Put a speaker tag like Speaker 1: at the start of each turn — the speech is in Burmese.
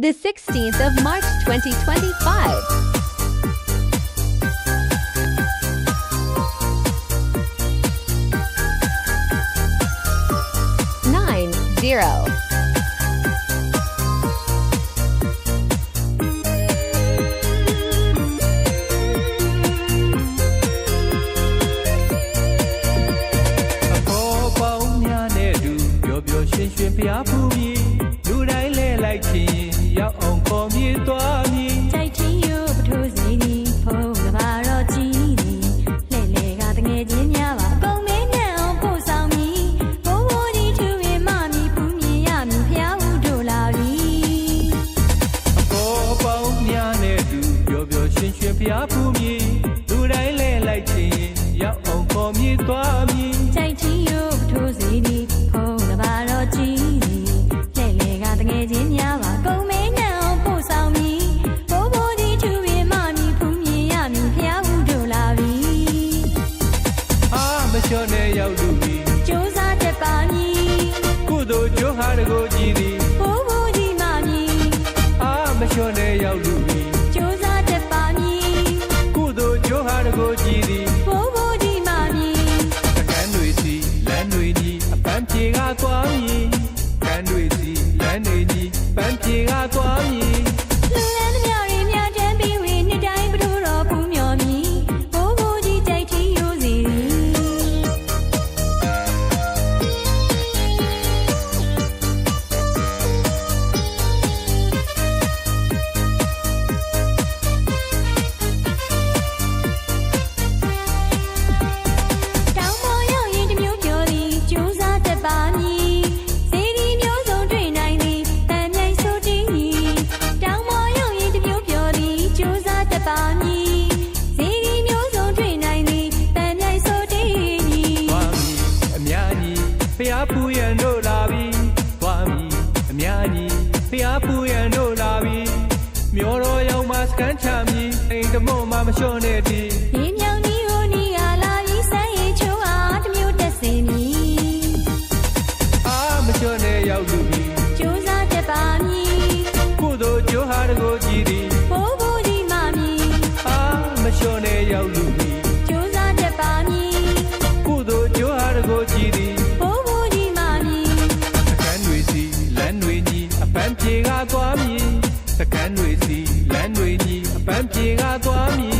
Speaker 1: The 16th of March 2025. 9-0.
Speaker 2: ရှင်ဖျားဖူးမြေလူတိုင်းလဲလိုက်ချင်းရောက်အောင်ခေါ်မြေသွားမြေ
Speaker 3: ကြိုက်ချင်းရပထိုးစီဒီဖုန်းကဘာတော့ကြည်ဒီလှဲ့လေကတငယ်ချင်းများပါအကုန်မင်းနဲ့အောင်ပို့ဆောင်မီဘိုးဘိုးကြီးသူရင်မမီဖူးမြေရမီဖျားဦးတို့လာပြီ
Speaker 2: အပေါ်ပေါင်းများနဲ့သူပျော်ပျော်ရွှင်ရွှင်ဖျားဖူးမြေလူတိုင်းလဲလိုက်ချင်းရောက်အောင်ခေါ်မြေသွားမြေ
Speaker 3: ကြိုက်ချင်းရပထိုးစီဒီဖုန်းကဘာတော့ကြည်ဒီလှဲ့လေကတငယ်ချင်းများပါကုန်မင်းနဲ့အောင်ပို့ဆောင်မီဘိုးဘိုးကြီးသူရင်မမီဖူးမြေရမီဖျားဦးတို့လာပြီ
Speaker 2: မလျှော့နဲ့ရောက်လူကြီး
Speaker 3: ကြိုးစားတတ်ပါမည်
Speaker 2: ကုသိုလ်ကြိုးဟာတကိုကြည်သည်
Speaker 3: ဘိုးဘိုးကြီးမမီ
Speaker 2: မလျှော့နဲ့ရောက်လူကြီး
Speaker 3: ကြိုးစားတတ်ပါမည်
Speaker 2: ကုသိုလ်ကြိုးဟာတကိုကြည်သည်
Speaker 3: ဘိုးဘိုးကြီးမမီ
Speaker 2: စကန်းတွေစီလမ်းတွေကြီးအပန်းပြေကသွားမည်ကန်းတွေစီလမ်းတွေကြီးပန်းပြေကသွားမည်
Speaker 3: လူလန်းသမျှတွေမြတ်တမ်းပြီးဝင်နှစ်တိုင်းပထိုးတော်ဖူးမြော်မီဘိုးဘိုးကြီးကြိုက်ထီရိုးစီ
Speaker 2: ဖျားဖူးရန်တို့လာပြီသွားမီအများကြီးဖျားဖူးရန်တို့လာပြီမျိုးတော်ရောက်မှစကန်ချမီအိမ်တမို့မှမလျှော့နဲ့ဒီ
Speaker 3: ဒီမြောင်ကြီးဟိုနီကလာပြီးဆန်းရင်ချိုးအားတမျိုးတက်စင်မီ
Speaker 2: မလျှော့နဲ့ရောက်လူကြီး
Speaker 3: ကြိုးစားတတ်ပါမည်
Speaker 2: ကုသိုလ်ကြိုးဟာတကိုကြည်သည်
Speaker 3: ဘိုးဘိုးကြီးမမီ
Speaker 2: မလျှော့နဲ့ရောက်လူကြီး
Speaker 3: ကြိုးစားတတ်ပါမည်
Speaker 2: ကုသိုလ်ကြိုးဟာတကိုကြည်သည်ပန်းပြေကသွားမည်စကန်းတွေစီလမ်းတွေကြီးအပန်းပြေကသွားမည်